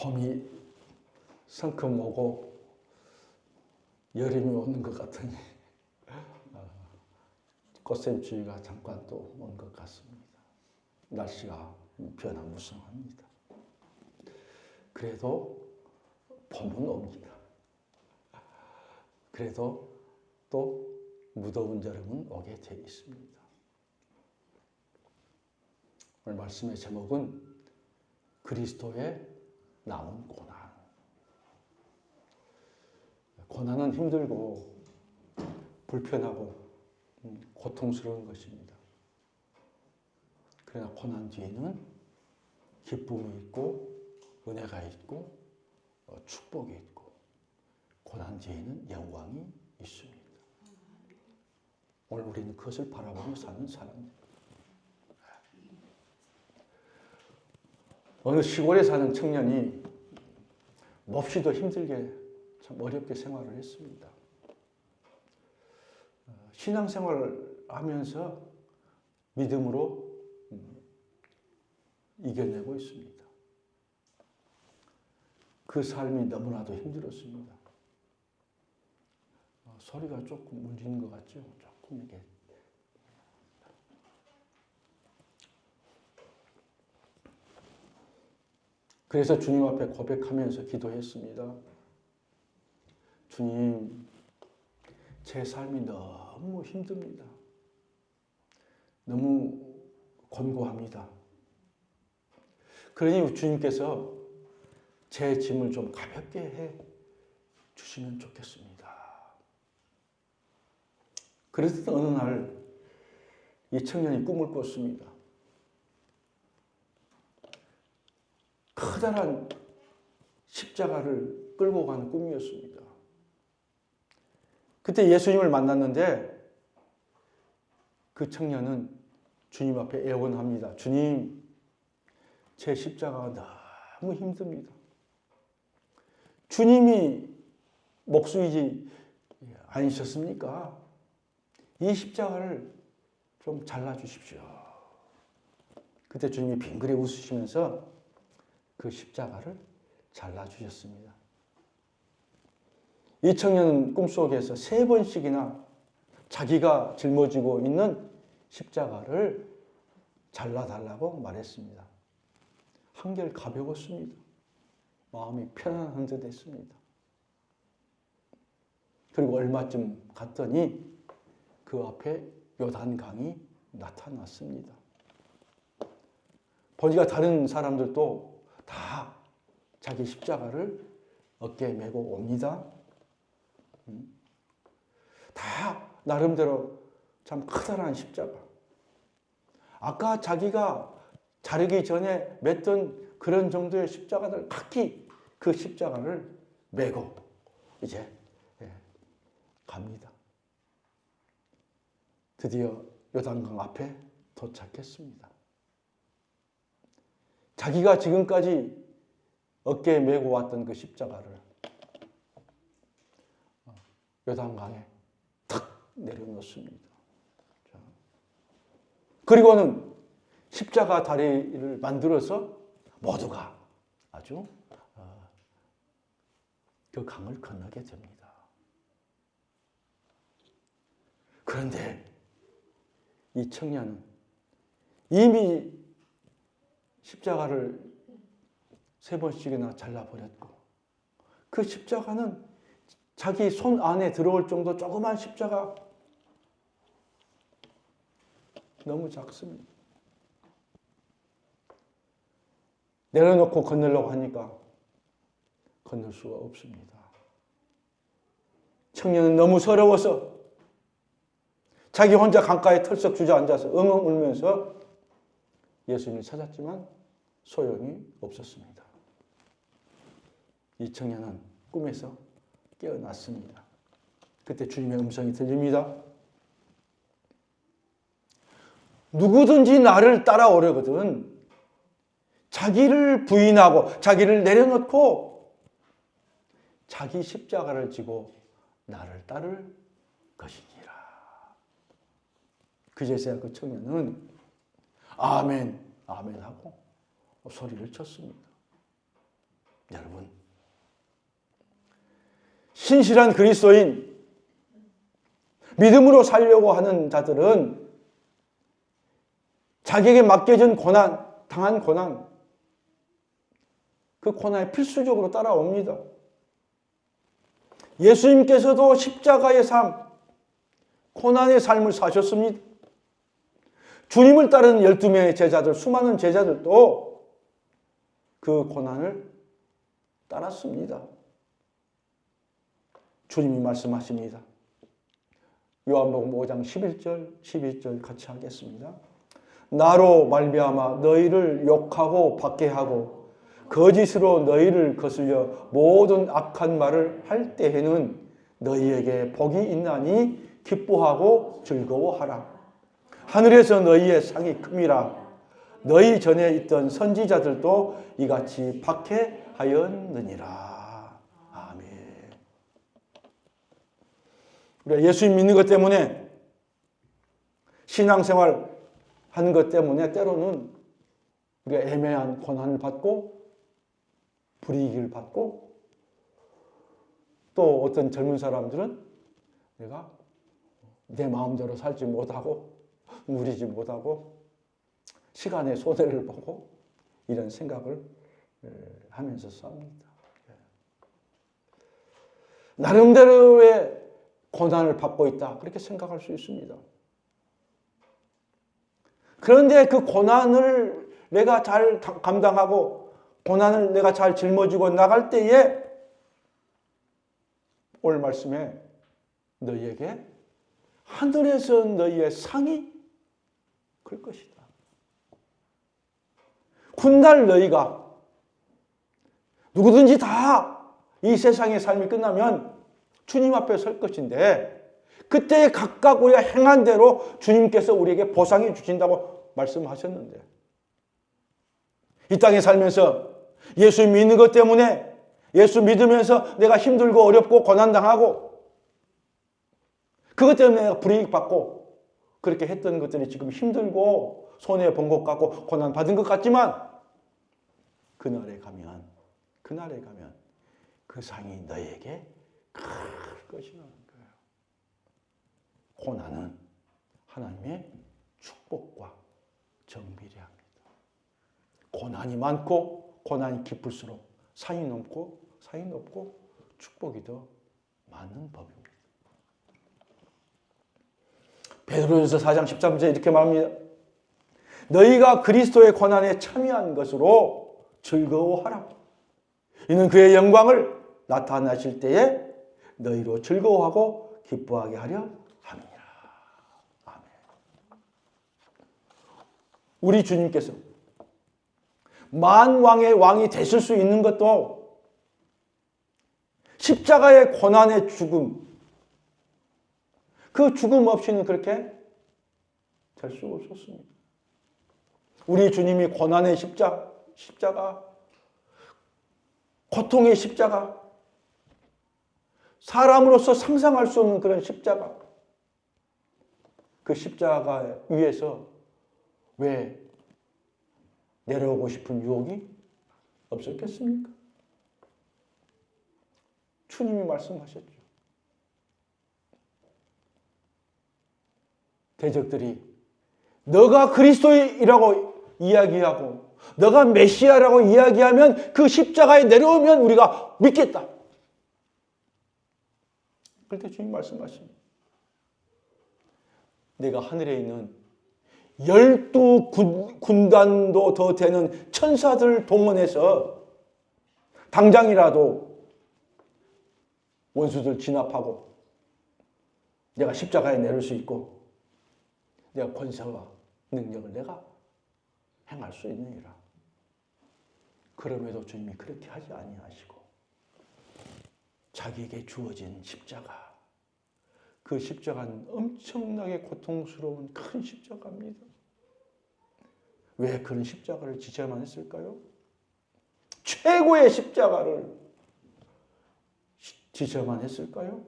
봄이 성큼 오고 여름이 오는 것 같으니 꽃샘추위가 잠깐 또 온 것 같습니다. 날씨가 변화무쌍합니다. 그래도 봄은 옵니다. 그래도 또 무더운 여름은 오게 되어 있습니다. 오늘 말씀의 제목은 그리스도의 남은 고난. 고난은 힘들고 불편하고 고통스러운 것입니다. 그러나 고난 뒤에는 기쁨이 있고 은혜가 있고 축복이 있고 고난 뒤에는 영광이 있습니다. 오늘 우리는 그것을 바라보며 사는 사람입니다. 어느 시골에 사는 청년이 몹시도 힘들게 참 어렵게 생활을 했습니다. 신앙생활을 하면서 믿음으로 이겨내고 있습니다. 그 삶이 너무나도 힘들었습니다. 소리가 조금 울리는 것 같죠? 조금 이렇게. 그래서 주님 앞에 고백하면서 기도했습니다. 주님, 제 삶이 너무 힘듭니다. 너무 곤고합니다. 그러니 주님께서 제 짐을 좀 가볍게 해 주시면 좋겠습니다. 그랬던 어느 날 이 청년이 꿈을 꿨습니다. 커다란 십자가를 끌고 가는 꿈이었습니다. 그때 예수님을 만났는데 그 청년은 주님 앞에 애원합니다. 주님, 제 십자가가 너무 힘듭니다. 주님이 목수이지 아니셨습니까? 이 십자가를 좀 잘라주십시오. 그때 주님이 빙그레 웃으시면서 그 십자가를 잘라주셨습니다. 이 청년은 꿈속에서 3번씩이나 자기가 짊어지고 있는 십자가를 잘라달라고 말했습니다. 한결 가벼웠습니다. 마음이 편안한 듯 했습니다. 그리고 얼마쯤 갔더니 그 앞에 요단강이 나타났습니다. 보니까 다른 사람들도 다 자기 십자가를 어깨에 메고 옵니다. 다 나름대로 참 커다란 십자가. 아까 자기가 자르기 전에 맸던 그런 정도의 십자가들 각기 그 십자가를 메고 이제 갑니다. 드디어 요단강 앞에 도착했습니다. 자기가 지금까지 어깨에 메고 왔던 그 십자가를 요단강에 탁 내려놓습니다. 그리고는 십자가 다리를 만들어서 모두가 아주 그 강을 건너게 됩니다. 그런데 이 청년은 이미 십자가를 3번씩이나 잘라버렸고 그 십자가는 자기 손 안에 들어올 정도 조그만 십자가 너무 작습니다. 내려놓고 건너려고 하니까 건널 수가 없습니다. 청년은 너무 서러워서 자기 혼자 강가에 털썩 주저앉아서 엉엉 울면서 예수님을 찾았지만 소용이 없었습니다. 이 청년은 꿈에서 깨어났습니다. 그때 주님의 음성이 들립니다. 누구든지 나를 따라오려거든 자기를 부인하고 자기를 내려놓고 자기 십자가를 지고 나를 따를 것이니라. 그제서야 그 청년은 아멘, 아멘 하고 소리를 쳤습니다. 여러분, 신실한 그리스도인, 믿음으로 살려고 하는 자들은 자기에게 맡겨진 고난, 당한 고난, 그 고난에 필수적으로 따라옵니다. 예수님께서도 십자가의 삶, 고난의 삶을 사셨습니다. 주님을 따르는 12명의 제자들, 수많은 제자들도 그 고난을 따랐습니다. 주님이 말씀하십니다. 요한복음 5장 11절, 12절 같이 하겠습니다. 나로 말미암아 너희를 욕하고 박해하고 거짓으로 너희를 거슬려 모든 악한 말을 할 때에는 너희에게 복이 있나니 기뻐하고 즐거워하라. 하늘에서 너희의 상이 큼이라. 너희 전에 있던 선지자들도 이같이 박해하였느니라. 아멘. 우리가 예수님 믿는 것 때문에, 신앙생활 하는 것 때문에 때로는 우리가 애매한 고난을 받고 불이익을 받고, 또 어떤 젊은 사람들은 내가 내 마음대로 살지 못하고 누리지 못하고 시간의 손해를 보고 이런 생각을 하면서 삽니다. 나름대로의 고난을 받고 있다, 그렇게 생각할 수 있습니다. 그런데 그 고난을 내가 잘 감당하고 고난을 내가 잘 짊어지고 나갈 때에 오늘 말씀에 너희에게 하늘에서 너희의 상이 클 것이다. 훗날 너희가 누구든지 다 이 세상의 삶이 끝나면 주님 앞에 설 것인데, 그때에 각각 우리가 행한 대로 주님께서 우리에게 보상해 주신다고 말씀하셨는데, 이 땅에 살면서 예수 믿는 것 때문에, 예수 믿으면서 내가 힘들고 어렵고 고난당하고 그것 때문에 내가 불이익 받고 그렇게 했던 것들이 지금 힘들고 손해본 것 같고 고난 받은 것 같지만, 그날에 가면 그 상이 너에게 클 것이라는 거예요. 고난은 하나님의 축복과 정비례 합니다. 고난이 많고 고난이 깊을수록 상이 높고 축복이 더 많은 법입니다. 베드로전서 4장 13절에 이렇게 말합니다. 너희가 그리스도의 고난에 참여한 것으로 즐거워하라. 이는 그의 영광을 나타나실 때에 너희로 즐거워하고 기뻐하게 하려 함이니라. 아멘. 우리 주님께서 만왕의 왕이 되실 수 있는 것도 십자가의 고난의 죽음, 그 죽음 없이는 그렇게 될 수 없었습니다. 우리 주님이 고난의 십자가, 고통의 십자가, 사람으로서 상상할 수 없는 그런 십자가, 그 십자가 위에서 왜 내려오고 싶은 유혹이 없었겠습니까? 주님이 말씀하셨죠. 대적들이 너가 그리스도이라고 이야기하고 너가 메시아라고 이야기하면 그 십자가에 내려오면 우리가 믿겠다. 그때 주님 말씀하십니다. 내가 하늘에 있는 12군단도 더 되는 천사들을 동원해서 당장이라도 원수들 진압하고 내가 십자가에 내릴 수 있고 내가 권세와 능력을 내가 행할 수 있느니라. 그럼에도 주님이 그렇게 하지 아니하시고 자기에게 주어진 십자가, 그 십자가는 엄청나게 고통스러운 큰 십자가입니다. 왜 그런 십자가를 지셔야만 했을까요? 최고의 십자가를 지셔야만 했을까요?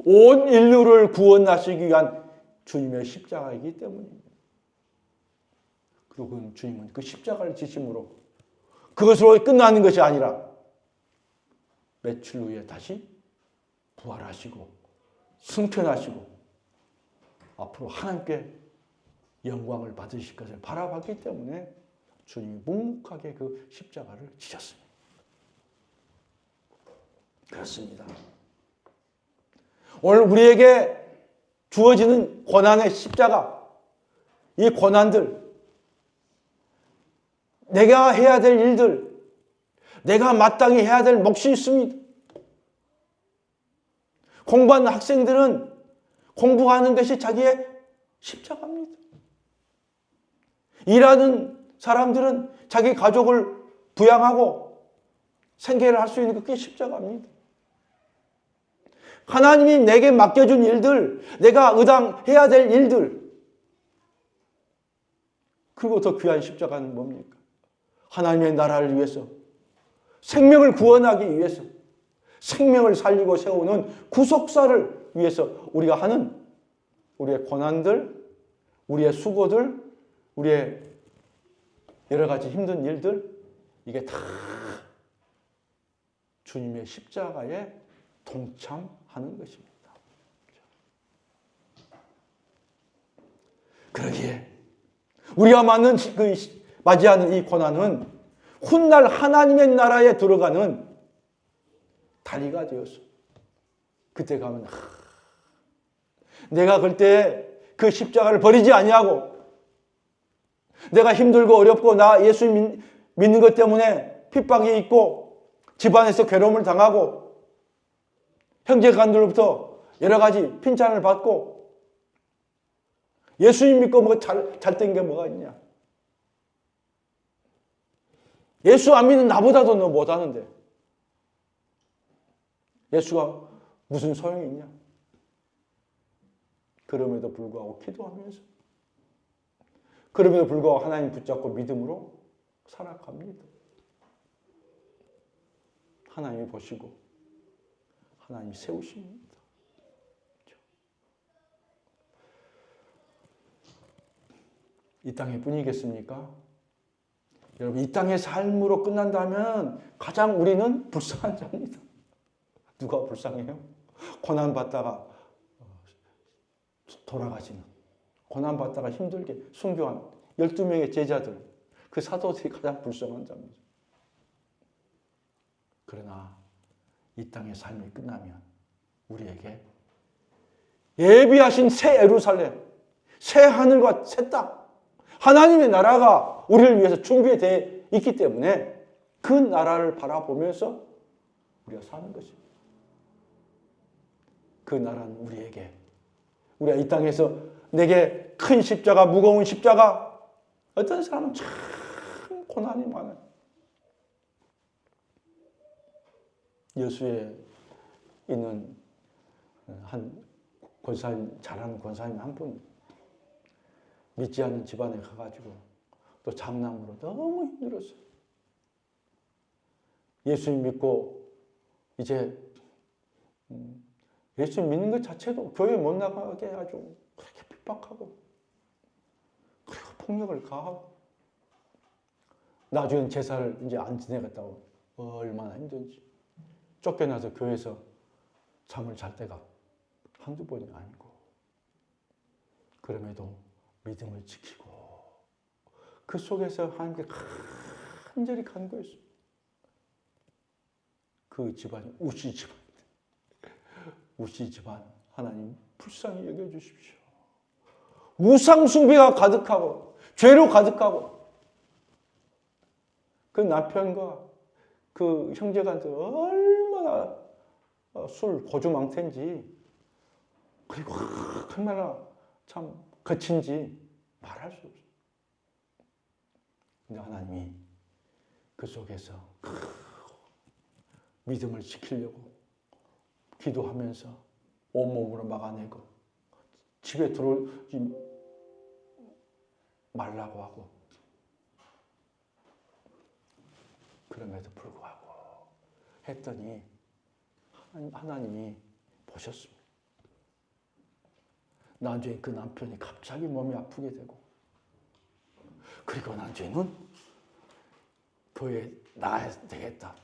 온 인류를 구원하시기 위한 주님의 십자가이기 때문입니다. 그리고 주님은 그 십자가를 지심으로 그것으로 끝나는 것이 아니라 며칠 후에 다시 부활하시고 승천하시고 앞으로 하나님께 영광을 받으실 것을 바라봤기 때문에 주님이 묵묵하게 그 십자가를 지셨습니다. 그렇습니다. 오늘 우리에게 주어지는 고난의 십자가, 이 고난들, 내가 해야 될 일들, 내가 마땅히 해야 될 몫이 있습니다. 공부하는 학생들은 공부하는 것이 자기의 십자가입니다. 일하는 사람들은 자기 가족을 부양하고 생계를 할 수 있는 그게 십자가입니다. 하나님이 내게 맡겨준 일들, 내가 의당해야 될 일들, 그리고 더 귀한 십자가는 뭡니까? 하나님의 나라를 위해서, 생명을 구원하기 위해서, 생명을 살리고 세우는 구속사를 위해서 우리가 하는 우리의 고난들, 우리의 수고들, 우리의 여러 가지 힘든 일들, 이게 다 주님의 십자가에 동참하는 것입니다. 그러기에 우리가 맞이하는 이 고난은 훗날 하나님의 나라에 들어가는 다리가 되었어. 그때 가면 내가 그때 그 십자가를 버리지 아니하고 내가 힘들고 어렵고 나 예수 믿는 것 때문에 핍박이 있고 집안에서 괴로움을 당하고 형제간들로부터 여러 가지 핀잔을 받고 예수님 믿고 뭐 잘된 게 뭐가 있냐? 예수 안 믿는 나보다도 너 못하는데 예수가 무슨 소용이 있냐? 그럼에도 불구하고 기도하면서 그럼에도 불구하고 하나님 붙잡고 믿음으로 살아갑니다. 하나님이 보시고 하나님이 세우십니다. 이 땅의 뿐이겠습니까? 여러분, 이 땅의 삶으로 끝난다면 가장 우리는 불쌍한 자입니다. 누가 불쌍해요? 고난받다가 돌아가시는, 고난받다가 힘들게 순교한 12명의 제자들, 그 사도들이 가장 불쌍한 자입니다. 그러나 이 땅의 삶이 끝나면 우리에게 예비하신 새 예루살렘, 새 하늘과 새 땅, 하나님의 나라가 우리를 위해서 준비되어 있기 때문에 그 나라를 바라보면서 우리가 사는 것입니다. 그 나라는 우리에게, 우리가 이 땅에서 내게 큰 십자가, 무거운 십자가, 어떤 사람은 참 고난이 많아요. 여수에 있는 한 권사님, 잘하는 권사님 한 분, 믿지 않는 집안에 가가지고 또 장남으로 너무 힘들었어요. 예수님 믿고 이제 예수님 믿는 것 자체도 교회 못 나가게 해가지고 그렇게 핍박하고 그리고 폭력을 가하고 나중엔 제사를 이제 안 지내겠다고 얼마나 힘든지 쫓겨나서 교회에서 잠을 잘 때가 한두 번이 아니고 그럼에도 믿음을 지키고 그 속에서 하나님께 간절히 간구했어요. 그 집안이 우시 집안인데 우시 집안 하나님 불쌍히 여겨주십시오. 우상 숭배가 가득하고 죄로 가득하고 그 남편과 그 형제간들 얼마나 술 고주망태인지 그리고 얼마나 참 거친지 말할 수 없어요. 근데 하나님이 그 속에서 믿음을 지키려고 기도하면서 온몸으로 막아내고 집에 들어오지 말라고 하고 그럼에도 불구하고 했더니 하나님이 보셨습니다. 나중에 그 남편이 갑자기 몸이 아프게 되고 그리고 나중에는 교회에 나가야 되겠다.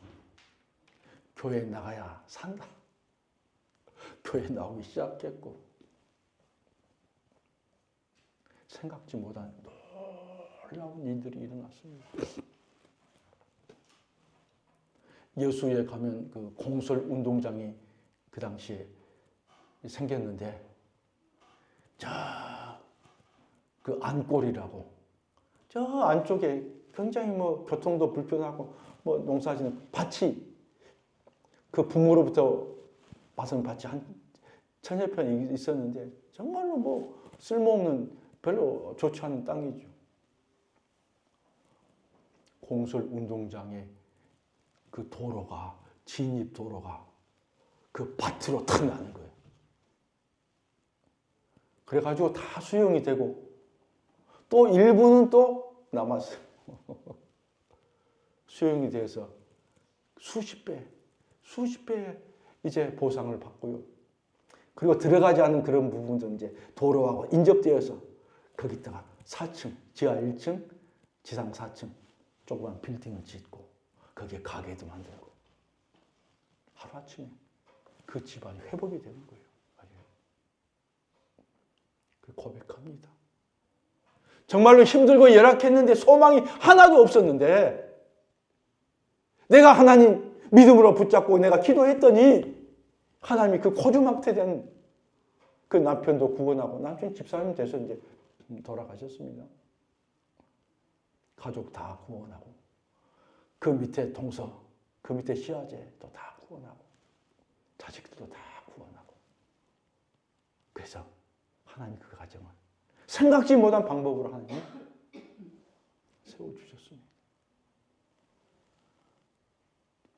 교회에 나가야 산다. 교회에 나오기 시작했고 생각지 못한 놀라운 일들이 일어났습니다. 여수에 가면 그 공설 운동장이 그 당시에 생겼는데 그 안골이라고 저 안쪽에 굉장히 뭐 교통도 불편하고 뭐 농사짓는 밭이 그 부모로부터 받은 밭이 한 1000여 평이 있었는데 정말로 뭐 쓸모없는 별로 좋지 않은 땅이죠. 공설 운동장에 그 도로가 진입 도로가 그 밭으로 탁 나는 거예요. 그래가지고 다 수용이 되고 또 일부는 또 남았어요. 수용이 돼서 수십 배 이제 보상을 받고요. 그리고 들어가지 않은 그런 부분도 이제 도로하고 인접되어서 거기다가 4층, 지하 1층, 지상 4층 조그만 빌딩을 짓고 거기에 가게도 만들고 하루아침에 그 집안이 회복이 되는 거예요. 그 고백합니다. 정말로 힘들고 열악했는데 소망이 하나도 없었는데 내가 하나님 믿음으로 붙잡고 내가 기도했더니 하나님이 그 코주막대된 그 남편도 구원하고 남편 집사님 돼서 이제 돌아가셨습니다. 가족 다 구원하고 그 밑에 동서, 그 밑에 시아제도 다 구원하고 자식들도 다 구원하고 그래서 하나님 그 가정을 생각지 못한 방법으로 하나님 세워주셨습니다.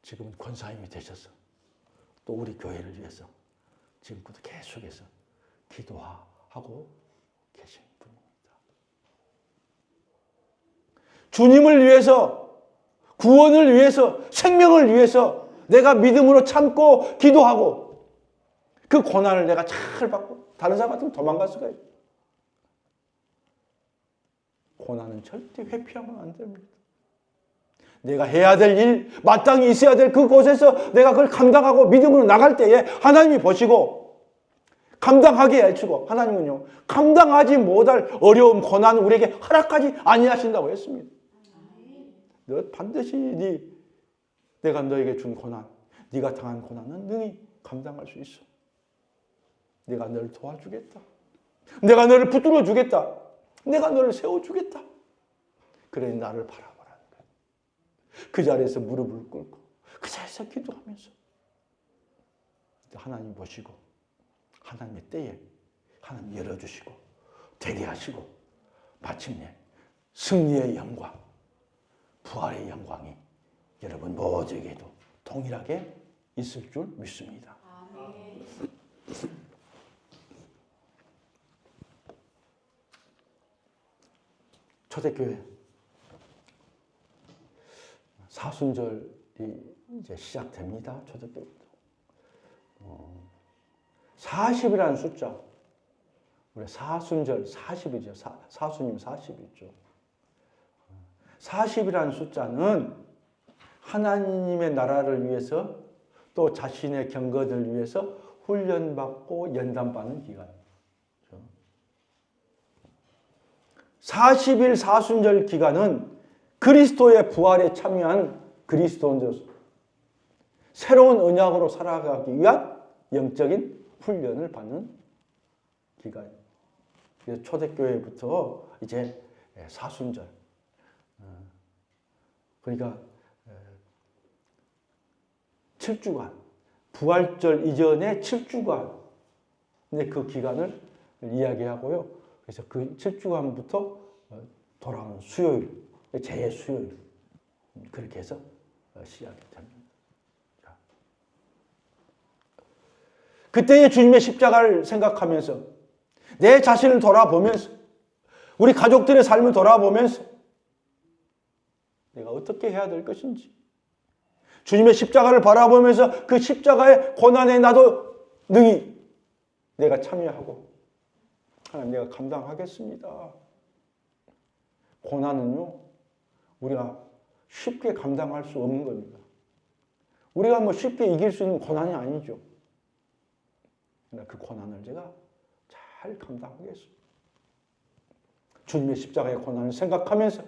지금은 권사님이 되셔서 또 우리 교회를 위해서 지금부터 계속해서 기도하고 계신 분입니다. 주님을 위해서, 구원을 위해서, 생명을 위해서 내가 믿음으로 참고 기도하고 그 고난을 내가 잘 받고 다른 사람 같으면 도망갈 수가 있어요. 고난은 절대 회피하면 안 됩니다. 내가 해야 될 일, 마땅히 있어야 될 그곳에서 내가 그걸 감당하고 믿음으로 나갈 때에 하나님이 보시고 감당하게 해주고 하나님은요 감당하지 못할 어려움, 고난을 우리에게 허락하지 아니하신다고 했습니다. 너 반드시 내가 너에게 준 고난, 네가 당한 고난은 능히 감당할 수 있어. 내가 너를 도와주겠다. 내가 너를 붙들어 주겠다. 내가 너를 세워주겠다. 그래 나를 바라보라는 거예요. 그 자리에서 무릎을 꿇고 그 자리에서 기도하면서 하나님 보시고 하나님의 때에 하나님 열어주시고 되게 하시고 마침내 승리의 영광, 부활의 영광이 여러분 모두에게도 동일하게 있을 줄 믿습니다. 아멘. 초대교회 사순절이 이제 시작됩니다. 초대교회도 40이라는 숫자, 우리 사순절 40이죠. 사수님 40이죠. 40이라는 숫자는 하나님의 나라를 위해서 또 자신의 경건을 위해서 훈련받고 연단받는 기간. 40일 사순절 기간은 그리스도의 부활에 참여한 그리스도인들 새로운 언약으로 살아가기 위한 영적인 훈련을 받는 기간이에요. 그래서 초대교회부터 이제 사순절, 그러니까 7주간, 부활절 이전의 7주간 그 기간을 이야기하고요. 그래서 그 7주간부터 돌아오는 수요일, 제 수요일 그렇게 해서 시작이 됩니다. 그때의 주님의 십자가를 생각하면서 내 자신을 돌아보면서 우리 가족들의 삶을 돌아보면서 내가 어떻게 해야 될 것인지 주님의 십자가를 바라보면서 그 십자가의 고난에 나도 능히 내가 참여하고 하나님 내가 감당하겠습니다. 고난은요 우리가 쉽게 감당할 수 없는 겁니다. 우리가 뭐 쉽게 이길 수 있는 고난이 아니죠. 그러나 그 고난을 제가 잘 감당하겠습니다. 주님의 십자가의 고난을 생각하면서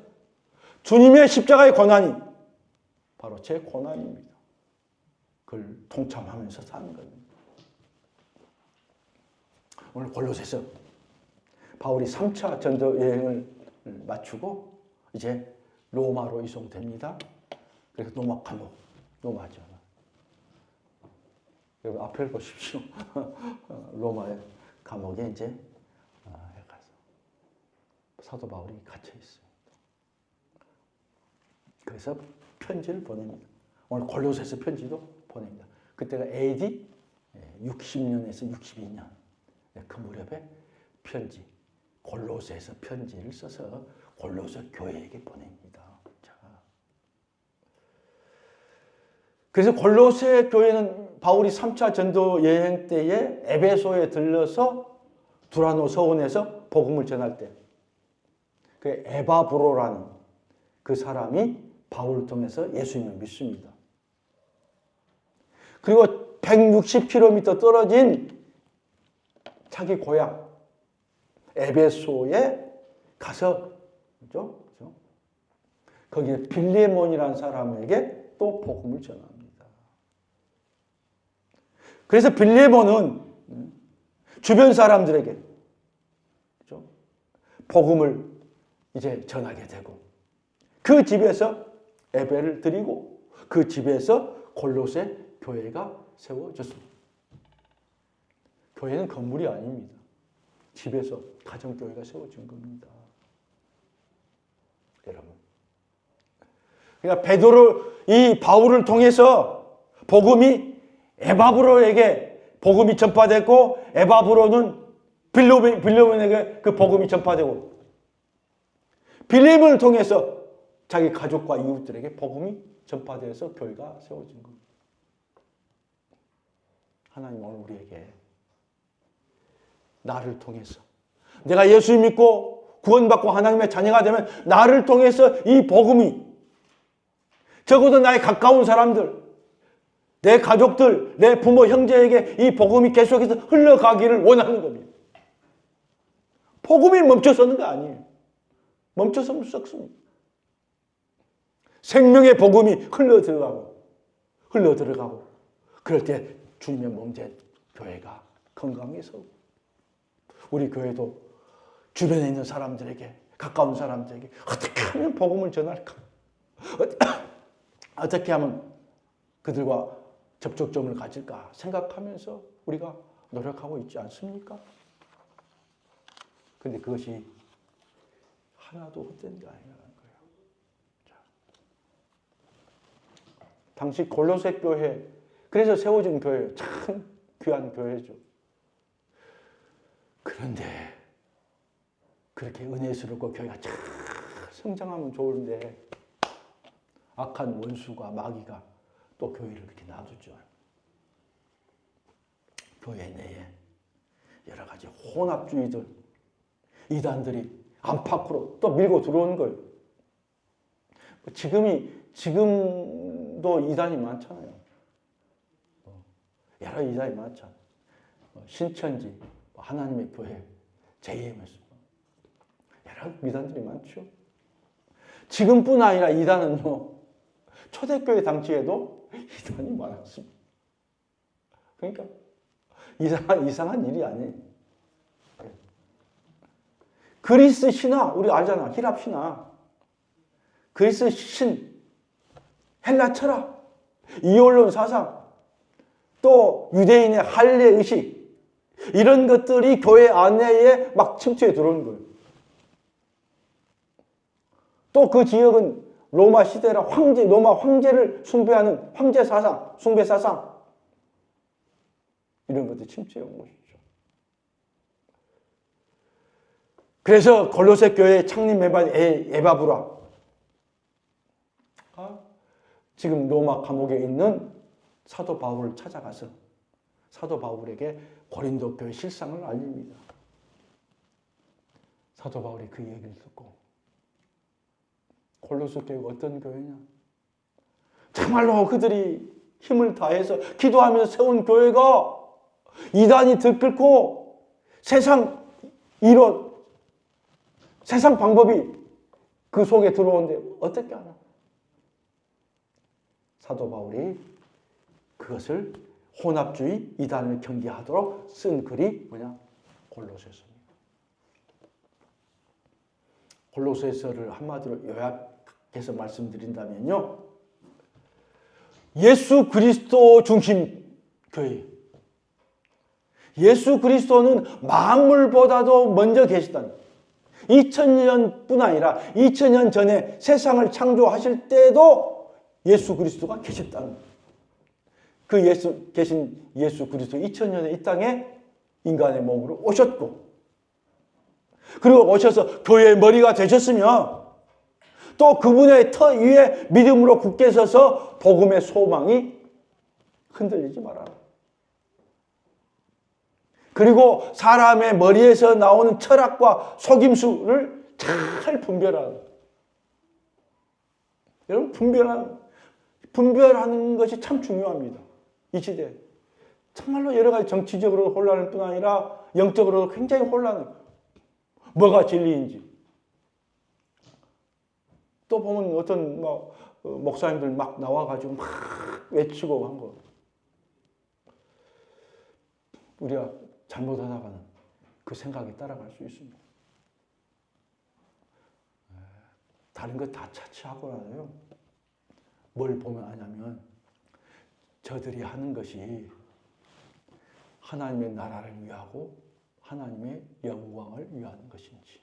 주님의 십자가의 고난이 바로 제 고난입니다. 그걸 동참하면서 사는 겁니다. 오늘 골로새서 바울이 3차 전도 여행을 마치고 이제 로마로 이송됩니다. 그래서 로마 감옥, 로마죠. 여러분 앞을 보십시오. 로마의 감옥에 이제 가서 사도 바울이 갇혀 있습니다. 그래서 편지를 보냅니다. 오늘 골로새서 편지도 보냅니다. 그때가 AD 60년에서 62년 그 무렵에 편지, 골로새서 편지를 써서 골로새 교회에게 보냅니다. 자. 그래서 골로새 교회는 바울이 3차 전도 여행 때에 에베소에 들러서 두라노 서원에서 복음을 전할 때 그 에바브로라는 그 사람이 바울을 통해서 예수님을 믿습니다. 그리고 160km 떨어진 자기 고향 에베소에 가서 그렇죠? 거기에 빌레몬이라는 사람에게 또 복음을 전합니다. 그래서 빌레몬은 주변 사람들에게 그렇죠? 복음을 이제 전하게 되고 그 집에서 예배를 드리고 그 집에서 골로새 교회가 세워졌습니다. 교회는 건물이 아닙니다. 집에서 가정교회가 세워진 겁니다. 여러분. 그러니까 이 바울을 통해서 복음이 에바브로에게 복음이 전파됐고 에바브로는 빌레몬에게 그 복음이 전파되고 빌레몬을 통해서 자기 가족과 이웃들에게 복음이 전파되어서 교회가 세워진 겁니다. 하나님 오늘 우리에게 나를 통해서 내가 예수 믿고 구원받고 하나님의 자녀가 되면 나를 통해서 이 복음이 적어도 나의 가까운 사람들, 내 가족들, 내 부모, 형제에게 이 복음이 계속해서 흘러가기를 원하는 겁니다. 복음이 멈춰서는 거 아니에요. 멈춰서는 썩습니다. 생명의 복음이 흘러들어가고 그럴 때 주님의 몸된 교회가 건강해서 우리 교회도 주변에 있는 사람들에게 가까운 사람들에게 어떻게 하면 복음을 전할까? 어떻게 하면 그들과 접촉점을 가질까 생각하면서 우리가 노력하고 있지 않습니까? 그런데 그것이 하나도 헛된 게 아니라는 거예요. 자. 당시 골로새 교회, 그래서 세워진 교회예요. 참 귀한 교회죠. 그런데 그렇게 은혜스럽고 교회가 참 성장하면 좋은데 악한 원수가 마귀가 또 교회를 그렇게 놔두죠. 교회 내에 여러 가지 혼합주의들, 이단들이 안팎으로 또 밀고 들어오는 거예요. 지금도 이단이 많잖아요. 여러 이단이 많잖아요. 신천지, 하나님의 교회, JMS, 여러 이단들이 많죠. 지금뿐 아니라 이단은요, 초대교회 당시에도 이단이 많았습니다. 그러니까 이상한 일이 아니에요. 그리스 신화, 우리 알잖아. 히랍 신화. 그리스 신, 헬라 철학, 이원론 사상, 또 유대인의 할례 의식, 이런 것들이 교회 안내에 막 침투해 들어오는 거예요. 또 그 지역은 로마 시대라 로마 황제를 숭배하는 황제 사상, 숭배 사상, 이런 것들이 침투해 온 것이죠. 그래서 골로새 교회 창립 메반 에바브라, 지금 로마 감옥에 있는 사도 바울을 찾아가서 사도 바울에게 고린도 교회 실상을 알립니다. 사도 바울이 그 얘기를 듣고 골로새 교회가 어떤 교회냐? 정말로 그들이 힘을 다해서 기도하면서 세운 교회가 이단이 들끓고 세상 방법이 그 속에 들어오는데 어떻게 하나? 사도 바울이 그것을 혼합주의 이단을 경계하도록 쓴 글이 뭐냐? 골로새서입니다. 골로새서를 한마디로 요약해서 말씀드린다면요. 예수 그리스도 중심 교회. 예수 그리스도는 만물보다도 먼저 계시다는 2000년뿐 아니라 2000년 전에 세상을 창조하실 때도 예수 그리스도가 계셨다는 그 계신 예수 그리스도 2000년에 이 땅에 인간의 몸으로 오셨고 그리고 오셔서 교회의 머리가 되셨으며 또 그분의 터 위에 믿음으로 굳게 서서 복음의 소망이 흔들리지 말아라. 그리고 사람의 머리에서 나오는 철학과 속임수를 잘 분별하는. 여러분 분별하는 것이 참 중요합니다. 이 시대에. 정말로 여러 가지 정치적으로 혼란일 뿐 아니라 영적으로도 굉장히 혼란해요. 뭐가 진리인지. 또 보면 어떤 목사님들 막 나와가지고 막 외치고 한 거. 우리가 잘못하다가는 그 생각에 따라갈 수 있습니다. 다른 거 다 차치하고 나서요. 뭘 보면 아냐면 저들이 하는 것이 하나님의 나라를 위하고 하나님의 영광을 위하는 것인지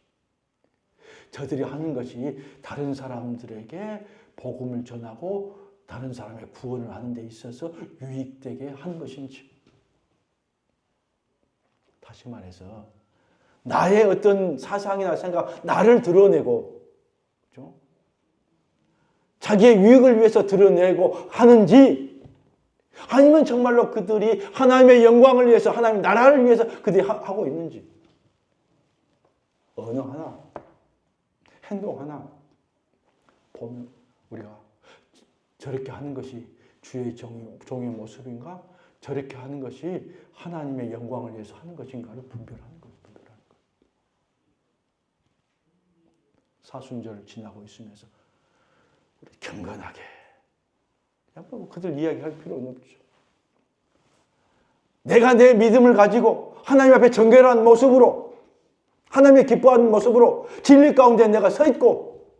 저들이 하는 것이 다른 사람들에게 복음을 전하고 다른 사람의 구원을 하는 데 있어서 유익되게 한 것인지 다시 말해서 나의 어떤 사상이나 생각, 나를 드러내고 그렇죠? 자기의 유익을 위해서 드러내고 하는지 아니면 정말로 그들이 하나님의 영광을 위해서 하나님의 나라를 위해서 그들이 하고 있는지 어느 하나 행동 하나 보면 우리가 저렇게 하는 것이 주의 종의 모습인가? 저렇게 하는 것이 하나님의 영광을 위해서 하는 것인가를 분별하는 거예요. 사순절을 지나고 있으면서 우리 경건하게 그냥 그들 이야기할 필요는 없죠. 내가 내 믿음을 가지고 하나님 앞에 정결한 모습으로 하나님의 기뻐하는 모습으로 진리 가운데 내가 서 있고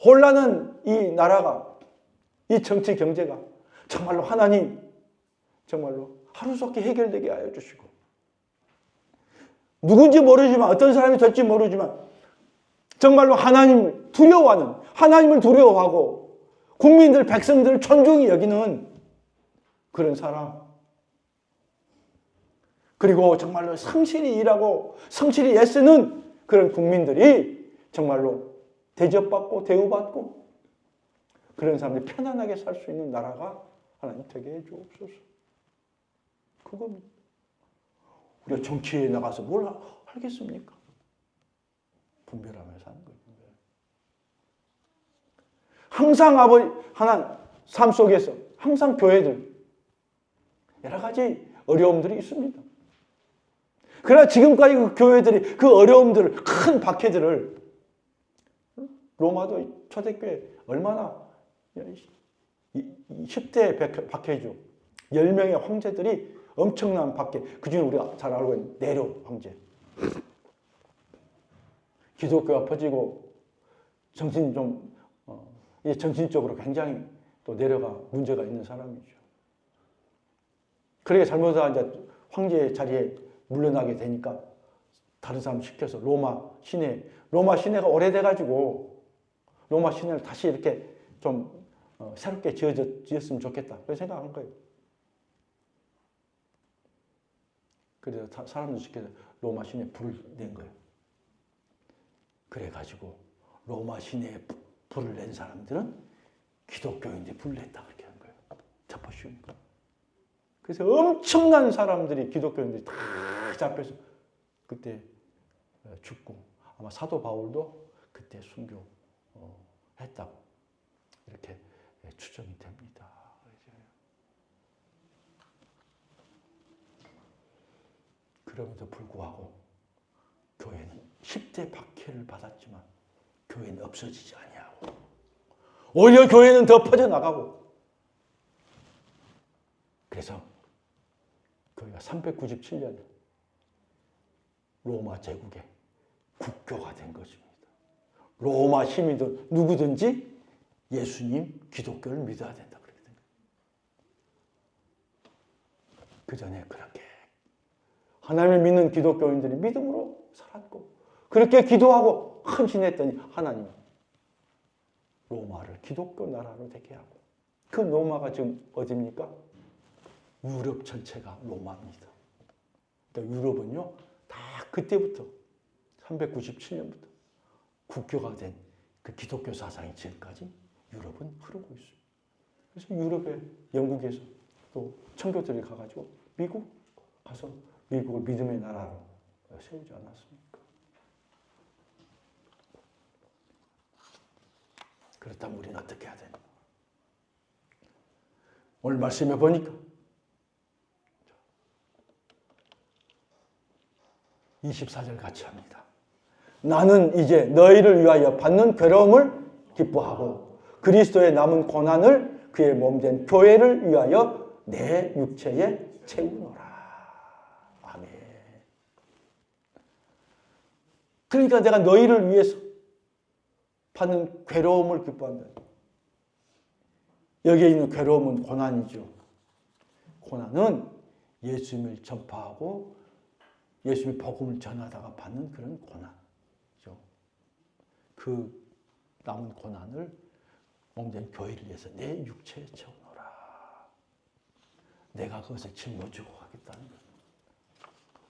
혼란은 이 나라가 이 정치 경제가 정말로 하나님 정말로 하루속히 해결되게 하여 주시고 누군지 모르지만 어떤 사람이 될지 모르지만 정말로 하나님을 두려워하는 하나님을 두려워하고 국민들 백성들을 존중히 여기는 그런 사람 그리고 정말로 성실히 일하고 성실히 애쓰는 그런 국민들이 정말로 대접받고 대우받고 그런 사람들이 편안하게 살 수 있는 나라가 하나님 되게 해주옵소서. 그겁니다. 우리가 정치에 나가서 뭘 하겠습니까? 분별하면서 사는 거예요. 항상 하나님 삶 속에서 항상 교회들 여러 가지 어려움들이 있습니다. 그러나 지금까지 그 교회들이 그 어려움들을 큰 박해들을 로마도 초대교회 얼마나 10대 박해죠. 10명의 황제들이 엄청난 박해. 그중에 우리가 잘 알고 있는 네로 황제. 기독교가 퍼지고 정신적으로 굉장히 또 내려가 문제가 있는 사람이죠. 그러게 잘못하다 이제 황제 자리에 물러나게 되니까 다른 사람 시켜서 로마 시내가 오래돼가지고 로마 시내를 다시 이렇게 좀 새롭게 지었으면 좋겠다. 그런 생각한 거예요. 그래서 사람들 시켜서 로마 시내에 불을 낸 거예요. 그래가지고 로마 시내에 불을 낸 사람들은 기독교인데 불을 냈다 그렇게 한 거예요. 잡아씌우니까. 그래서 엄청난 사람들이 기독교인들이 다 잡혀서 그때 죽고 아마 사도 바울도 그때 순교했다고 이렇게 추정이 됩니다. 그럼에도 불구하고 교회는 10대 박해를 받았지만 교회는 없어지지 아니하고 오히려 교회는 더 퍼져나가고 그래서 교회가 397년 로마 제국의 국교가 된 것입니다. 로마 시민들 누구든지 예수님 기독교를 믿어야 된다 그렇게 된 거예요. 그 전에 그렇게 하나님을 믿는 기독교인들이 믿음으로 살았고 그렇게 기도하고 헌신했더니 하나님 로마를 기독교 나라로 되게 하고 그 로마가 지금 어디입니까? 유럽 전체가 로마입니다. 그러니까 유럽은요 다 그때부터 397년부터 국교가 된 그 기독교 사상이 지금까지 유럽은 흐르고 있어요. 그래서 유럽에 영국에서 또 청교들이 가가지고 미국 가서 미국을 믿음의 나라로 세우지 않았습니까? 그렇다면 우리는 어떻게 해야 되나? 오늘 말씀해 보니까 24절 같이 합니다. 나는 이제 너희를 위하여 받는 괴로움을 기뻐하고 그리스도의 남은 고난을 그의 몸된 교회를 위하여 내 육체에 채우노라. 아멘. 그러니까 내가 너희를 위해서 받는 괴로움을 기뻐한다. 여기에 있는 괴로움은 고난이죠. 고난은 예수님을 전파하고 예수님의 복음을 전하다가 받는 그런 고난이죠. 그 남은 고난을 몸된 교회를 위해서 내 육체에 채우노라. 내가 그것을 짊어지고 가겠다는 거예요.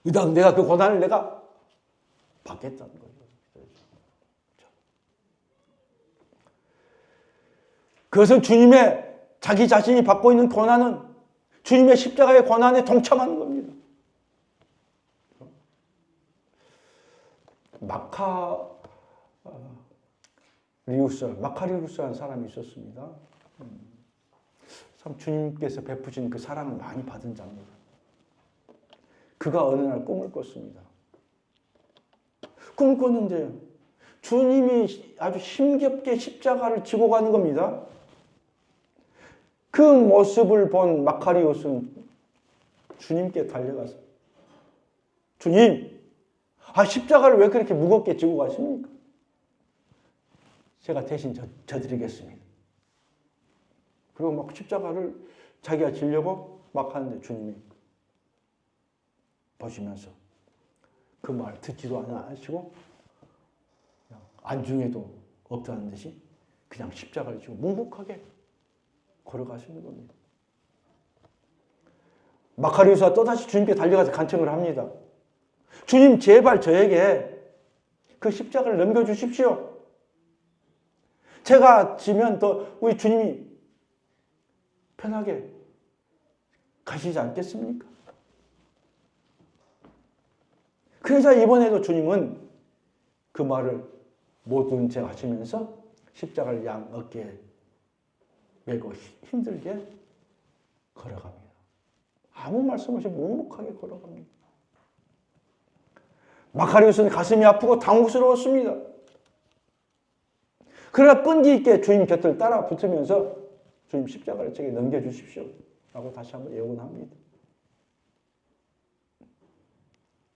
의당 내가 그 고난을 내가 받겠다는 거예요. 그것은 주님의 자기 자신이 받고 있는 고난은 주님의 십자가의 고난에 동참하는 겁니다. 마카리우스라는 사람이 있었습니다. 참 주님께서 베푸신 그 사랑을 많이 받은 자입니다. 그가 어느 날 꿈을 꿨습니다. 꿈을 꿨는데 주님이 아주 힘겹게 십자가를 지고 가는 겁니다. 그 모습을 본 마카리우스는 주님께 달려가서 주님, 십자가를 왜 그렇게 무겁게 지고 가십니까? 제가 대신 져드리겠습니다. 그리고 막 십자가를 자기가 지려고 막 하는데 주님이 보시면서 그 말 듣지도 않으시고 안중에도 없다는 듯이 그냥 십자가를 지고 묵묵하게 걸어가시는 겁니다. 마카리우스가 또다시 주님께 달려가서 간청을 합니다. 주님 제발 저에게 그 십자가를 넘겨주십시오. 제가 지면 더 우리 주님이 편하게 가시지 않겠습니까? 그래서 이번에도 주님은 그 말을 모든 채 하시면서 십자가를 양 어깨에 메고 힘들게 걸어갑니다. 아무 말씀 없이 묵묵하게 걸어갑니다. 마카리우스는 가슴이 아프고 당혹스러웠습니다. 그러나 끈기 있게 주님 곁을 따라 붙으면서 주님 십자가를 제게 넘겨주십시오 라고 다시 한번 예언합니다.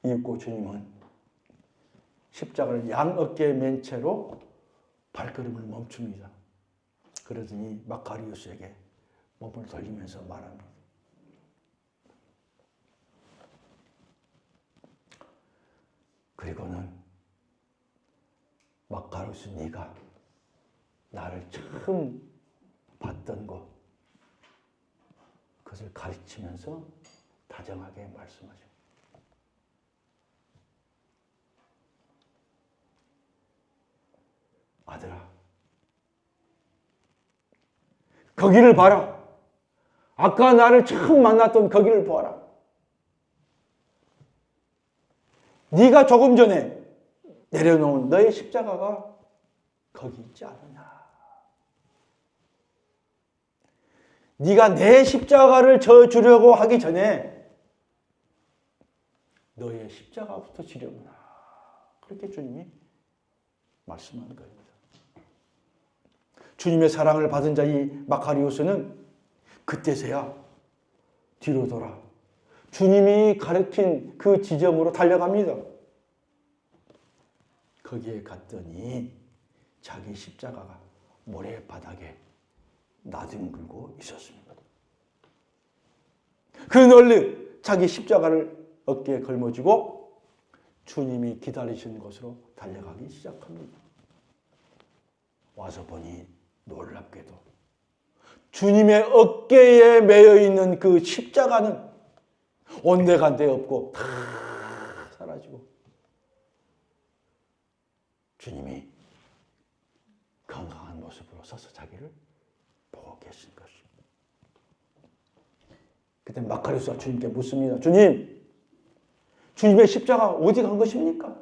이윽고 주님은 십자가를 양 어깨에 맨 채로 발걸음을 멈춥니다. 그러더니 마카리우스에게 몸을 돌리면서 말합니다. 그리고는 마카리우스 네가 나를 처음 봤던 것 그것을 가르치면서 다정하게 말씀하죠. 아들아, 거기를 봐라. 아까 나를 처음 만났던 거기를 보아라. 네가 조금 전에 내려놓은 너의 십자가가 거기 있지 않느냐. 네가 내 십자가를 져주려고 하기 전에 너의 십자가부터 지려구나. 그렇게 주님이 말씀하는 겁니다. 주님의 사랑을 받은 자 이 마카리오스는 그때서야 뒤로 돌아 주님이 가르친 그 지점으로 달려갑니다. 거기에 갔더니 자기 십자가가 모래바닥에 나뒹굴고 있었습니다. 그 널리 자기 십자가를 어깨에 걸머쥐고 주님이 기다리시는 곳으로 달려가기 시작합니다. 와서 보니 놀랍게도 주님의 어깨에 매여 있는 그 십자가는 온데간데 없고 다 사라지고 주님이 건강한 모습으로 서서 자기를 보고 계신 것입니다. 그때 마카리오스가 주님께 묻습니다. 주님, 주님의 십자가 어디 간 것입니까?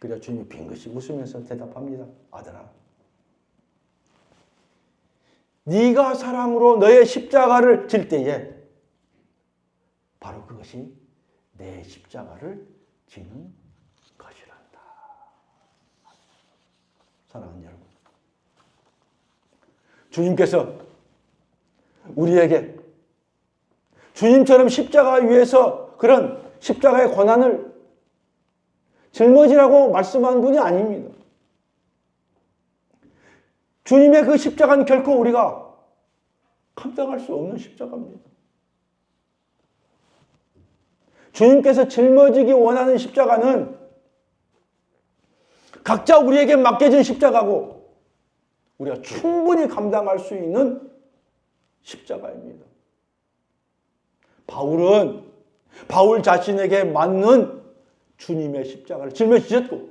그래야 주님이 빙긋이 웃으면서 대답합니다. 아들아, 네가 사랑으로 너의 십자가를 질 때에 바로 그것이 내 십자가를 지는 것이란다. 사랑하는 여러분, 주님께서 우리에게 주님처럼 십자가 위에서 그런 십자가의 고난을 짊어지라고 말씀한 분이 아닙니다. 주님의 그 십자가는 결코 우리가 감당할 수 없는 십자가입니다. 주님께서 짊어지기 원하는 십자가는 각자 우리에게 맡겨진 십자가고 우리가 충분히 감당할 수 있는 십자가입니다. 바울 자신에게 맞는 주님의 십자가를 짊어지셨고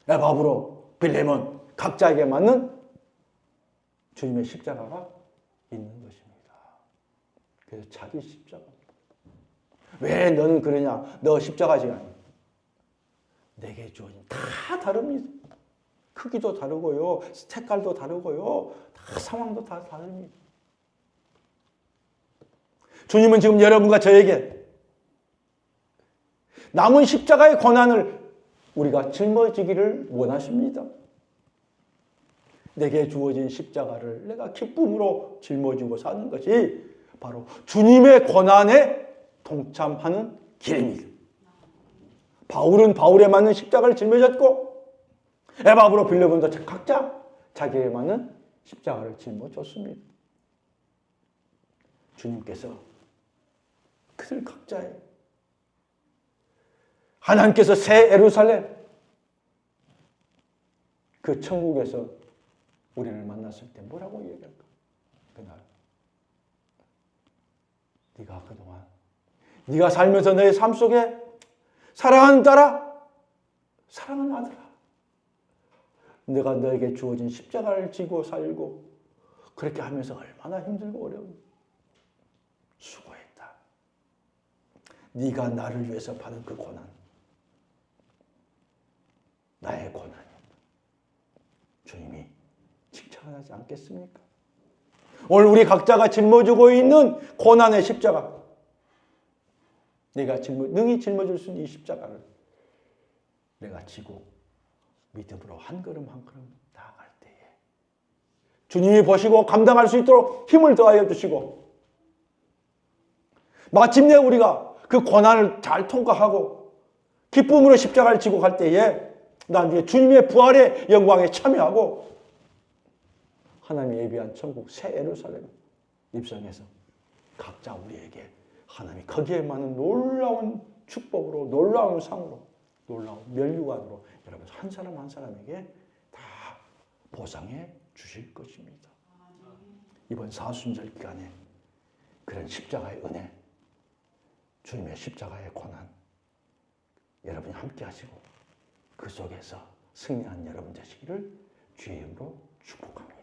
에바브로, 빌레몬 각자에게 맞는 주님의 십자가가 있는 것입니다. 그래서 자기 십자가입니다. 왜 너는 그러냐? 너 십자가지 아니야. 내게 주어진 다 다릅니다. 크기도 다르고요. 색깔도 다르고요. 다 상황도 다 다릅니다. 주님은 지금 여러분과 저에게 남은 십자가의 고난을 우리가 짊어지기를 원하십니다. 내게 주어진 십자가를 내가 기쁨으로 짊어지고 사는 것이 바로 주님의 고난에 동참하는 길입니다. 바울은 바울에 맞는 십자가를 짊어졌고 에바브로 빌레몬도 각자 자기에 맞는 십자가를 짊어졌습니다. 주님께서 그들 각자의 하나님께서 새 예루살렘 그 천국에서 우리를 만났을 때 뭐라고 얘기할까? 그날 네가 그동안 네가 살면서 너의 삶 속에 사랑하는 딸아, 사랑하는 아들아, 내가 너에게 주어진 십자가를 지고 살고 그렇게 하면서 얼마나 힘들고 어려운지 수고했다. 네가 나를 위해서 받은 그 고난, 나의 고난이었다. 주님이 칭찬하지 않겠습니까? 오늘 우리 각자가 짊어지고 있는 고난의 십자가, 내가 능히 짊어질 수 있는 이 십자가를 내가 지고 믿음으로 한 걸음 한 걸음 나아갈 때에 주님이 보시고 감당할 수 있도록 힘을 더하여 주시고 마침내 우리가 그 고난을 잘 통과하고 기쁨으로 십자가를 지고 갈 때에 나중에 주님의 부활의 영광에 참여하고 하나님이 예비한 천국 새 예루살렘 입성해서 각자 우리에게 하나님이 거기에 많은 놀라운 축복으로, 놀라운 상으로, 놀라운 면류관으로 여러분 한 사람 한 사람에게 다 보상해 주실 것입니다. 이번 사순절 기간에 그런 십자가의 은혜, 주님의 십자가의 고난 여러분이 함께 하시고 그 속에서 승리한 여러분 되시기를 주의 이름으로 축복합니다.